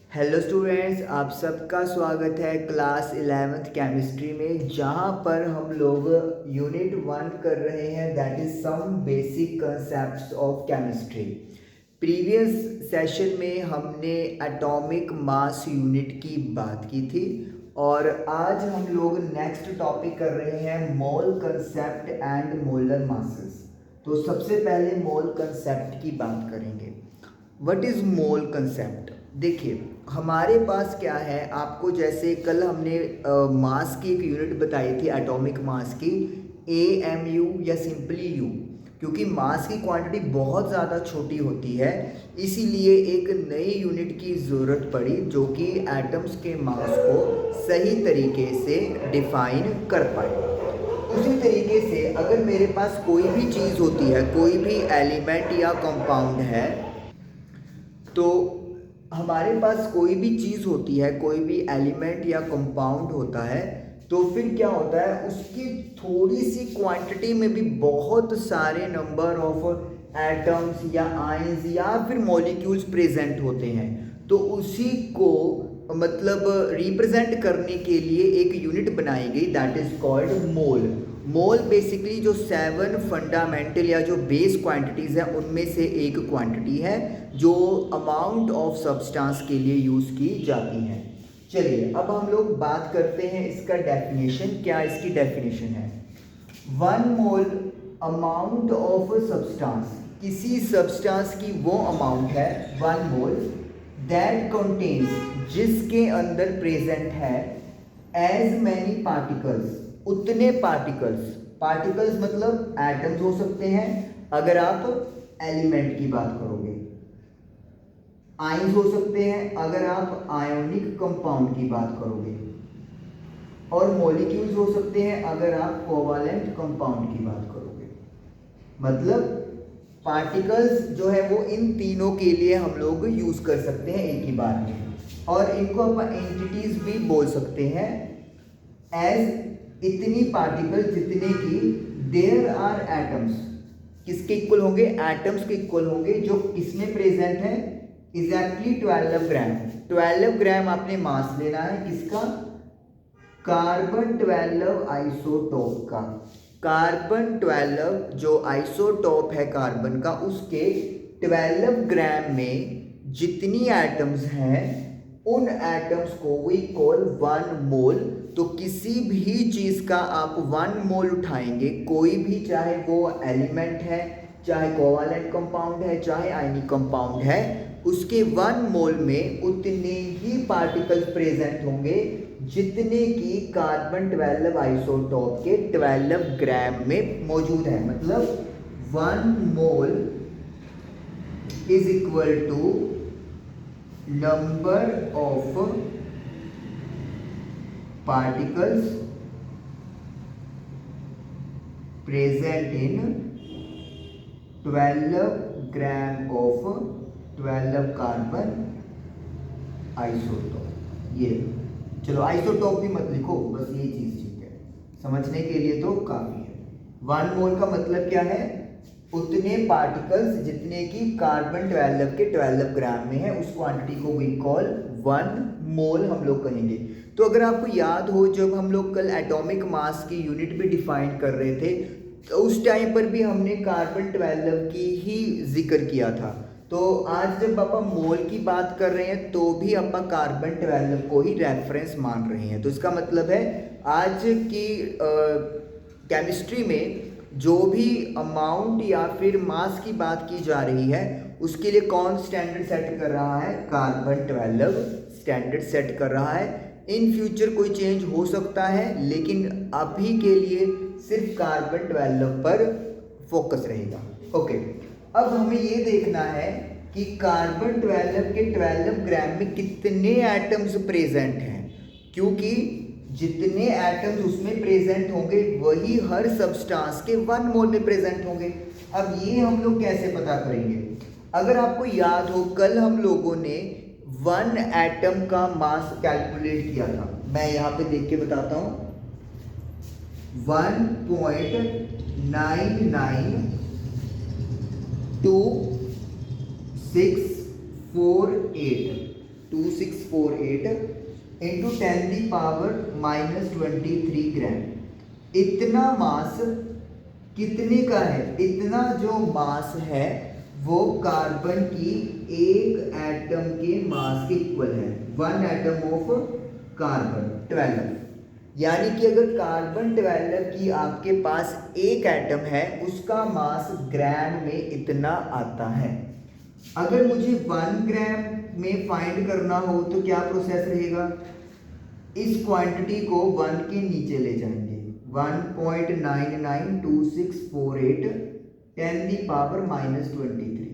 Hello students, आप सबका स्वागत है क्लास 11th केमिस्ट्री में, जहां पर हम लोग यूनिट 1 कर रहे हैं, that is some basic concepts of chemistry. Previous session में हमने एटॉमिक मास यूनिट की बात की थी और आज हम लोग नेक्स्ट टॉपिक कर रहे हैं मोल कंसेप्ट एंड मोलर मासेस। तो सबसे पहले मोल कंसेप्ट की बात करेंगे। What is mole concept? देखिए, हमारे पास क्या है, आपको जैसे कल हमने मास की एक यूनिट बताई थी, एटॉमिक मास की, AMU या सिंपली यू। क्योंकि मास की क्वांटिटी बहुत ज़्यादा छोटी होती है, इसीलिए एक नई यूनिट की ज़रूरत पड़ी जो कि एटम्स के मास को सही तरीके से डिफाइन कर पाए। उसी तरीके से अगर मेरे पास कोई भी चीज़ होती है, कोई भी एलिमेंट या कंपाउंड है, तो हमारे पास कोई भी चीज़ होती है, कोई भी एलिमेंट या कंपाउंड होता है, तो फिर क्या होता है, उसकी थोड़ी सी क्वांटिटी में भी बहुत सारे नंबर ऑफ एटम्स या आयंस या फिर मॉलिक्यूल्स प्रेजेंट होते हैं। तो उसी को मतलब रिप्रेजेंट करने के लिए एक यूनिट बनाई गई, that is called mole. Mole basically जो 7 फंडामेंटल या जो बेस क्वांटिटीज़ हैं उनमें से एक क्वांटिटी है जो अमाउंट ऑफ सब्सटेंस के लिए यूज़ की जाती है। चलिए अब हम लोग बात करते हैं इसका डेफिनेशन। क्या इसकी डेफिनेशन है? 1 मोल अमाउंट ऑफ सब्सटेंस, किसी सब्सटेंस की वो अमाउंट है 1 मोल दैट कंटेन्स, जिसके अंदर प्रेजेंट है एज मैनी पार्टिकल्स, उतने पार्टिकल्स। पार्टिकल्स मतलब एटम्स हो सकते हैं अगर आप एलिमेंट की बात करोगे, आयंस हो सकते हैं अगर आप आयोनिक कंपाउंड की बात करोगे, और मॉलिक्यूल्स हो सकते हैं अगर आप कोवालेंट कंपाउंड की बात करोगे। मतलब पार्टिकल्स जो है वो इन तीनों के लिए हम लोग यूज कर सकते हैं एक ही बार में, और इनको अपन एंटिटीज भी बोल सकते हैं एज इतनी पार्टिकल जितने की देयर आर एटम्स, किसके इक्वल होंगे? एटम्स के इक्वल होंगे, जो किसमें प्रेजेंट है? एग्जैक्टली 12 ग्राम। 12 ग्राम आपने मास लेना है, किसका? कार्बन 12 आइसोटोप का। कार्बन 12 जो आइसोटोप है कार्बन का, उसके 12 ग्राम में जितनी एटम्स हैं उन एटम्स को वी कॉल 1 मोल। तो किसी भी चीज़ का आप 1 मोल उठाएंगे, कोई भी, चाहे वो एलिमेंट है, चाहे कोवालेंट कंपाउंड है, चाहे आयनिक कंपाउंड है, उसके 1 मोल में उतने ही पार्टिकल्स प्रेजेंट होंगे जितने की कार्बन 12 आइसोटोप के 12 ग्राम में मौजूद है। मतलब 1 mole is equal to number of particles present in 12 gram of 12 carbon isotope. ये चलो आइसोटोप भी मत लिखो, बस ये चीज ठीक है, समझने के लिए तो काफी है। 1 मोल का मतलब क्या है? उतने पार्टिकल्स जितने की कार्बन 12 के 12 ग्राम में है, उस क्वांटिटी को वी कॉल 1 मोल हम लोग कहेंगे। तो अगर आपको याद हो, जब हम लोग कल एटॉमिक मास की यूनिट भी डिफाइन कर रहे थे, तो उस टाइम पर भी हमने कार्बन 12 की ही जिक्र किया था। तो आज जब आप मोल की बात कर रहे हैं तो भी आप कार्बन 12 को ही रेफरेंस मान रहे हैं। तो इसका मतलब है आज की केमिस्ट्री में जो भी अमाउंट या फिर मास की बात की जा रही है, उसके लिए कौन स्टैंडर्ड सेट कर रहा है? कार्बन 12 स्टैंडर्ड सेट कर रहा है। इन फ्यूचर कोई चेंज हो सकता है, लेकिन अभी के लिए सिर्फ कार्बन 12 पर फोकस रहेगा। ओके, अब हमें ये देखना है कि कार्बन 12 के 12 ग्राम में कितने एटम्स प्रेजेंट हैं, क्योंकि जितने एटम्स उसमें प्रेजेंट होंगे वही हर सब्सटेंस के 1 मोल में प्रेजेंट होंगे। अब ये हम लोग कैसे पता करेंगे? अगर आपको याद हो, कल हम लोगों ने 1 एटम का मास कैलकुलेट किया था। मैं यहाँ पे देख के बताता हूँ, 1.99264 2648 इंटू 10⁻⁻23 ग्राम। इतना मास कितने का है? इतना जो मास है वो कार्बन की एक एटम के मास के इक्वल है। 1 एटम ऑफ कार्बन 12। यानी कि अगर कार्बन 12 की आपके पास एक एटम है उसका मास ग्राम में इतना आता है। अगर मुझे 1 ग्राम में फाइंड करना हो तो क्या प्रोसेस रहेगा? इस क्वांटिटी को 1 के नीचे ले जाएंगे। 1.992648 10⁻⁻23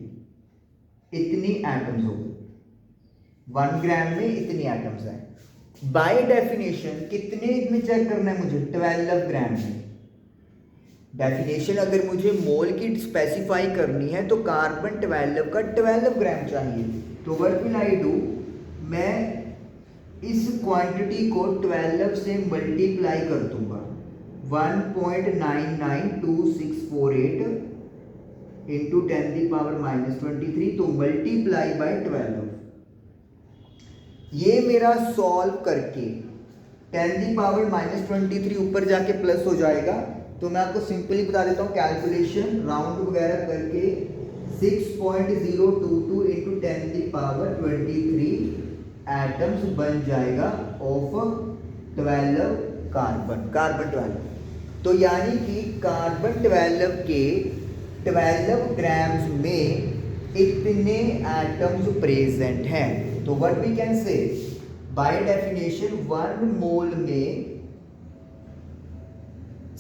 इतनी एटम्स हो गई। 1 ग्राम में इतनी एटम्स हैं। बाय डेफिनेशन कितने में चेक करना है मुझे? 12 ग्राम में। डेफिनेशन अगर मुझे मोल की स्पेसिफाई करनी है तो कार्बन 12 का 12 ग्राम चाहिए। तो व्हाट विल आई डू? मैं इस क्वांटिटी को 12 से मल्टीप्लाई कर दूंगा। 1.992648 इंटू 10⁻⁻23 तो मल्टीप्लाई बाय 12। ये मेरा सॉल्व करके 10⁻⁻23 ऊपर जाके प्लस हो जाएगा। तो मैं आपको सिंपली बता देता हूँ कैलकुलेशन राउंड वगैरह करके 6.022 इंटू 10⁻23 एटम्स बन जाएगा ऑफ 12 कार्बन 12। तो यानी कि कार्बन 12 के 12 ग्राम्स में इतने एटम्स प्रेजेंट हैं। तो what we can say? By definition 1 mole में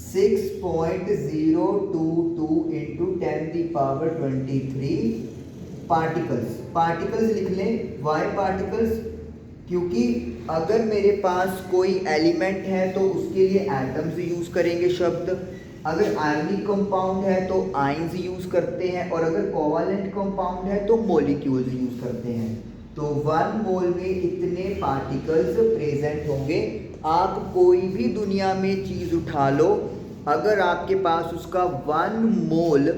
6.022 इंटू 10⁻23 पार्टिकल्स लिख लें। Why particles? क्योंकि अगर मेरे पास कोई एलिमेंट है तो उसके लिए एटम्स यूज करेंगे शब्द। अगर आयनिक कंपाउंड है तो आयंस यूज करते हैं, और अगर कोवालेंट कंपाउंड है तो मॉलिक्यूल्स यूज करते हैं। तो 1 मोल में इतने पार्टिकल्स प्रेजेंट होंगे। आप कोई भी दुनिया में चीज उठा लो, अगर आपके पास उसका 1 मोल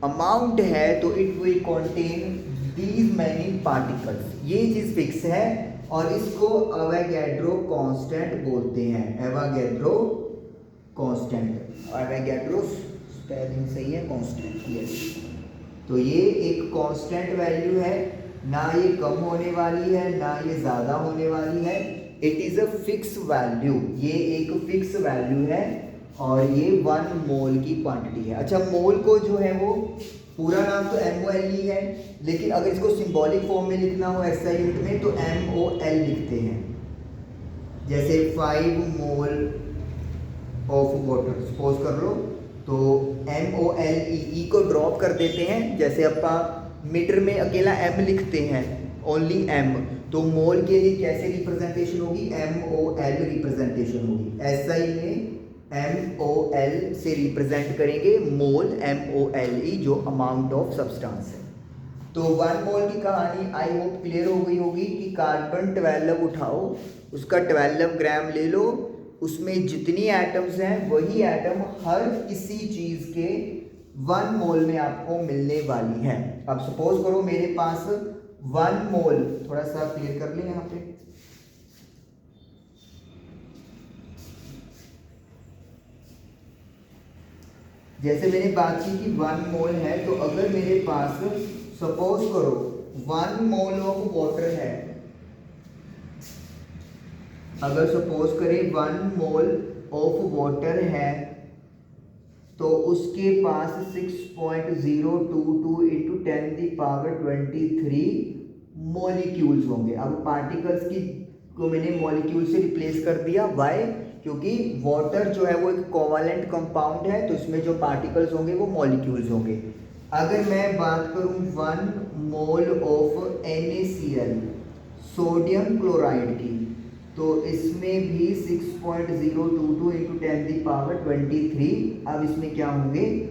अमाउंट है तो it will contain these many particles. ये चीज फिक्स है और इसको अवोगाड्रो कांस्टेंट बोलते हैं। एवोगाड्रो कांस्टेंट, एवोगाड्रो स्पेलिंग सही है, कांस्टेंट, यस। तो ये एक कांस्टेंट वैल्यू है, ना ये कम होने वाली है ना ये ज़्यादा होने वाली है। It is a fix value, ये एक फिक्स वैल्यू है और ये 1 मोल की क्वांटिटी है। अच्छा, मोल को जो है वो पूरा नाम तो MOL ही है, लेकिन अगर इसको सिंबॉलिक फॉर्म में लिखना हो SI यूनिट में तो MOL लिखते हैं। जैसे 5 मोल ऑफ वाटर सपोज कर लो तो MOLE को ड्रॉप कर देते हैं। जैसे अपा मीटर में अकेला M लिखते हैं, ओनली M, तो मोल के लिए कैसे रिप्रेजेंटेशन होगी? MOL रिप्रेजेंटेशन होगी। SI में MOL से रिप्रेजेंट करेंगे मोल, MOLE, जो अमाउंट ऑफ सब्सटेंस है। तो 1 मोल की कहानी आई होप क्लियर हो गई होगी कि कार्बन 12 उठाओ, उसका 12 ग्राम ले लो, उसमें जितनी एटम्स हैं वही एटम हर किसी चीज के 1 मोल में आपको मिलने वाली है। अब सपोज करो मेरे पास 1 मोल, थोड़ा सा क्लियर कर लें यहाँ पे, जैसे मैंने बात की कि 1 मोल है, तो अगर मेरे पास सपोज करो 1 मोल ऑफ वाटर है, अगर सपोज करें 1 मोल ऑफ वाटर है तो उसके पास 6.022 इंटू 10⁻23 मॉलिक्यूल्स होंगे। अब पार्टिकल्स की को मैंने मॉलिक्यूल से रिप्लेस कर दिया। वाई? क्योंकि वाटर जो है वो एक कोवालेंट कंपाउंड है, तो इसमें जो पार्टिकल्स होंगे वो मॉलिक्यूल्स होंगे। अगर मैं बात करूं 1 mole of NaCl sodium chloride की, तो इसमें भी 6.022 इंटू 10⁻23। अब इसमें क्या होंगे?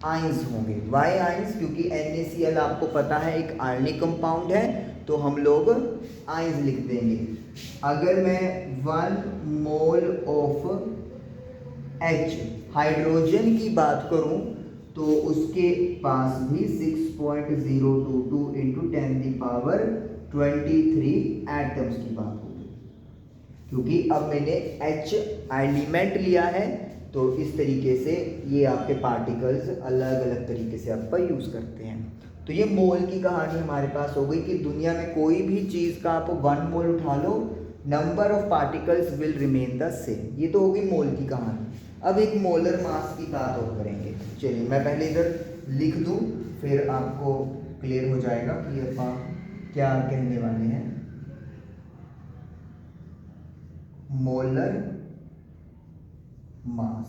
आयंस होंगे। Y ions? क्योंकि NaCl आपको पता है एक आयनिक कंपाउंड है, तो हम लोग आयंस लिख देंगे। अगर मैं 1 मोल ऑफ H हाइड्रोजन की बात करूं तो उसके पास भी 6.022 इंटू 10⁻23 23 एटम्स की बात होगी, क्योंकि अब मैंने H एलिमेंट लिया है, तो इस तरीके से ये आपके पार्टिकल्स अलग अलग तरीके से आपका यूज़ करते हैं। तो ये मोल की कहानी हमारे पास हो गई कि दुनिया में कोई भी चीज़ का आप 1 मोल उठा लो, number of particles will remain the same. ये तो होगी मोल की कहानी। अब एक मोलर मास की बात और करेंगे। चलिए मैं पहले इधर लिख दूं, फिर आपको क्लियर हो जाएगा कि अपन क्या कहने वाले हैं। मोलर मास,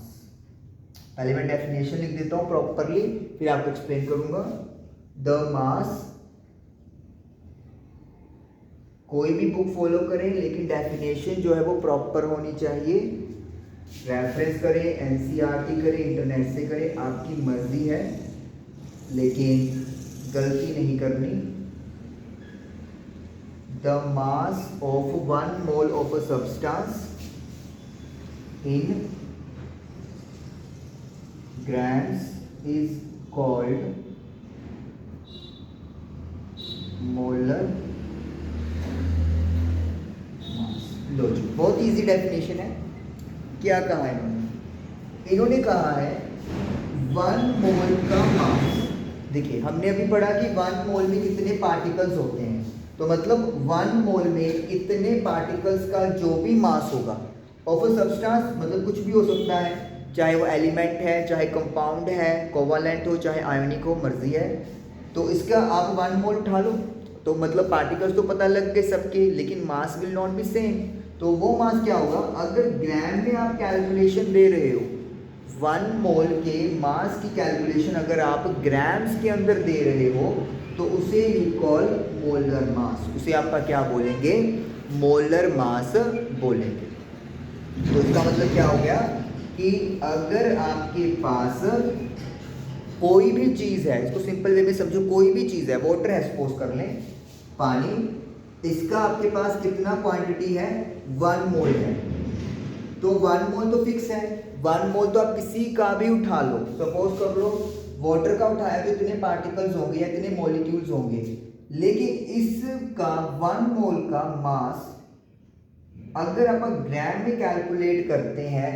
पहले मैं डेफिनेशन लिख देता हूं प्रॉपरली, फिर आपको एक्सप्लेन करूंगा। द मास, कोई भी बुक फॉलो करें लेकिन डेफिनेशन जो है वो प्रॉपर होनी चाहिए। रेफरेंस करें, एनसीईआरटी करें, इंटरनेट से करें, आपकी मर्जी है, लेकिन गलती नहीं करनी। The mass of 1 mole of a substance in grams is called molar mass। लो जी, बहुत इजी डेफिनेशन है। क्या कहा है इन्होंने कहा है 1 मोल का मास। देखिए हमने अभी पढ़ा कि 1 मोल में कितने पार्टिकल्स होते हैं, तो मतलब 1 मोल में इतने पार्टिकल्स का जो भी मास होगा ऑफ अ सब्सटेंस, मतलब कुछ भी हो सकता है, चाहे वो एलिमेंट है, चाहे कंपाउंड है, कोवैलेंट हो, चाहे आयोनिक हो, मर्जी है। तो इसका आप 1 मोल उठा लो, तो मतलब पार्टिकल्स तो पता लग गए सबके, लेकिन mass will not be same. तो वो मास क्या होगा, अगर ग्राम में आप कैलकुलेशन दे रहे हो, 1 मोल के मास की कैलकुलेशन अगर आप ग्राम्स के अंदर दे रहे हो, तो उसे यू कॉल मोलर मास। उसे आपका क्या बोलेंगे, मोलर मास बोलेंगे। तो इसका मतलब क्या हो गया कि अगर आपके पास कोई भी चीज़ है, इसको सिंपल वे में समझो, कोई भी चीज़ है, वाटर है सपोज कर लें, पानी, इसका आपके पास कितना क्वांटिटी है, 1 मोल है। तो 1 मोल तो फिक्स है, 1 मोल तो आप किसी का भी उठा लो, सपोज कर लो वाटर का उठाया तो इतने पार्टिकल्स होंगे या इतने मॉलिक्यूल्स होंगे, लेकिन इसका 1 मोल का मास अगर आप ग्राम में कैलकुलेट करते हैं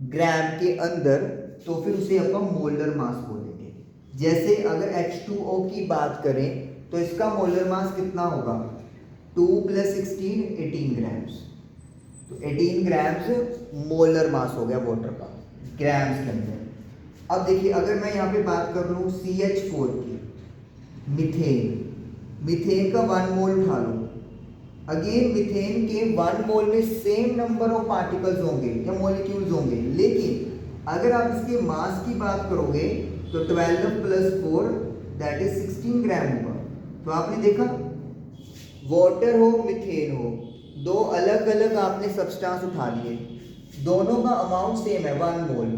ग्राम के अंदर, तो फिर उसे अपन मोलर मास बोलेंगे। जैसे अगर H2O की बात करें तो इसका मोलर मास कितना होगा, 2 + 16 18 ग्राम्स। तो 18 ग्राम्स मोलर मास हो गया वाटर का ग्राम्स के अंदर। अब देखिए अगर मैं यहाँ पे बात कर लूँ CH4 की, मीथेन, मीथेन का 1 मोल उठा लो, अगेन मीथेन के 1 मोल में सेम नंबर ऑफ पार्टिकल्स होंगे या मॉलिक्यूल्स होंगे, लेकिन अगर आप इसके मास की बात करोगे तो 12 + 4 दैट इज 16 ग्राम होगा। तो आपने देखा वाटर हो मीथेन हो, दो अलग अलग आपने सब्सटेंस उठा लिए, दोनों का अमाउंट सेम है 1 मोल,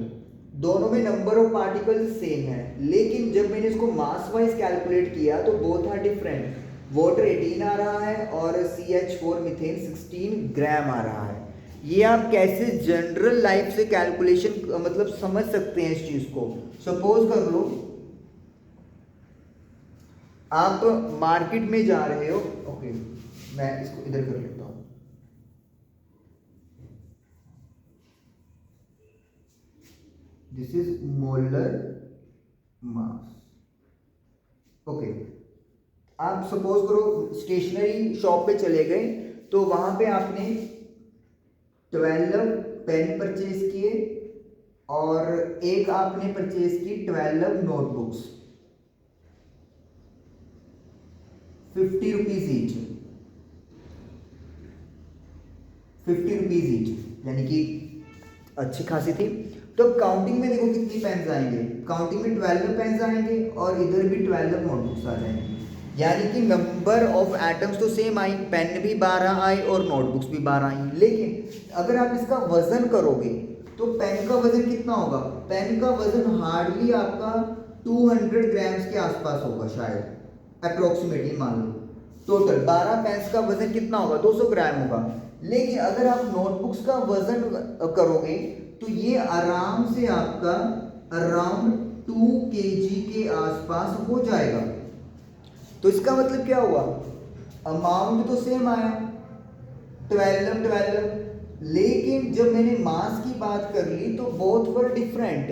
दोनों में नंबर ऑफ पार्टिकल्स सेम है, लेकिन जब मैंने इसको मास वाइज कैलकुलेट किया तो बोथ आर डिफरेंट। वाटर 18 आ रहा है और CH4 मीथेन 16 ग्राम आ रहा है। ये आप कैसे जनरल लाइफ से कैलकुलेशन मतलब समझ सकते हैं इस चीज को। सपोज कर लो आप मार्केट में जा रहे हो, ओके मैं इसको इधर कर लेता हूं, this is molar mass. Okay, आप सपोज करो स्टेशनरी शॉप पे चले गए, तो वहां पे आपने 12 पेन परचेज किए और एक आपने परचेज की 12 notebooks, 50 rupees each, 50 rupees each, यानी कि अच्छी खासी थी। तो काउंटिंग में देखो कितनी पेन्स आएंगे, काउंटिंग में 12 पेन्स आएंगे और इधर भी 12 नोटबुक्स आ जाएंगे, यानी कि नंबर ऑफ एटम्स तो सेम आई, पेन भी 12 आए और नोटबुक्स भी 12 आई। लेकिन अगर आप इसका वजन करोगे तो पेन का वजन कितना होगा, पेन का वजन हार्डली आपका 200 ग्राम्स के आसपास होगा शायद, अप्रोक्सीमेटली मान लो। टोटल 12 पेन्स का वजन कितना होगा, 200 ग्राम होगा। लेकिन अगर आप नोटबुक्स का वजन करोगे तो ये आराम से आपका अराउंड 2 kg के आसपास हो जाएगा। तो इसका मतलब क्या हुआ, अमाउंट तो सेम आया 12, लेकिन जब मैंने मास की बात कर ली तो बोथ वर डिफरेंट।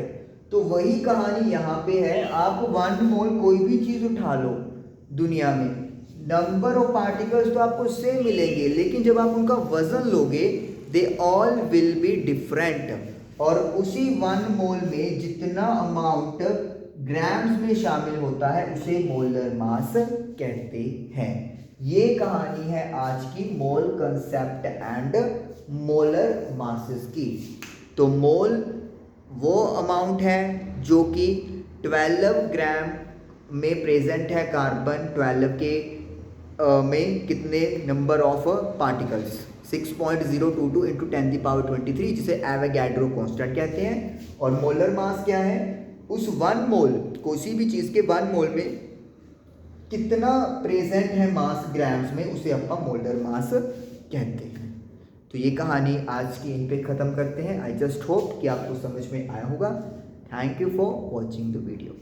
तो वही कहानी यहाँ पे है, आप 1 मोल कोई भी चीज़ उठा लो दुनिया में, नंबर ऑफ पार्टिकल्स तो आपको सेम मिलेंगे, लेकिन जब आप उनका वजन लोगे they all will be different. और उसी 1 मोल में जितना अमाउंट ग्राम्स में शामिल होता है उसे मोलर मास कहते हैं। ये कहानी है आज की मोल कंसेप्ट एंड मोलर मासेस की। तो मोल वो अमाउंट है जो कि 12 ग्राम में प्रेजेंट है कार्बन 12 के में कितने नंबर ऑफ पार्टिकल्स 6.022 इंटू 10⁻23 जिसे एवोगैड्रो कांस्टेंट कहते हैं। और मोलर मास क्या है, उस 1 मोल किसी भी चीज़ के 1 मोल में कितना प्रेजेंट है मास ग्राम्स में उसे अपन मोलर मास कहते हैं। तो ये कहानी आज की यहीं पे ख़त्म करते हैं। आई जस्ट होप कि आपको समझ में आया होगा। Thank you for watching the video.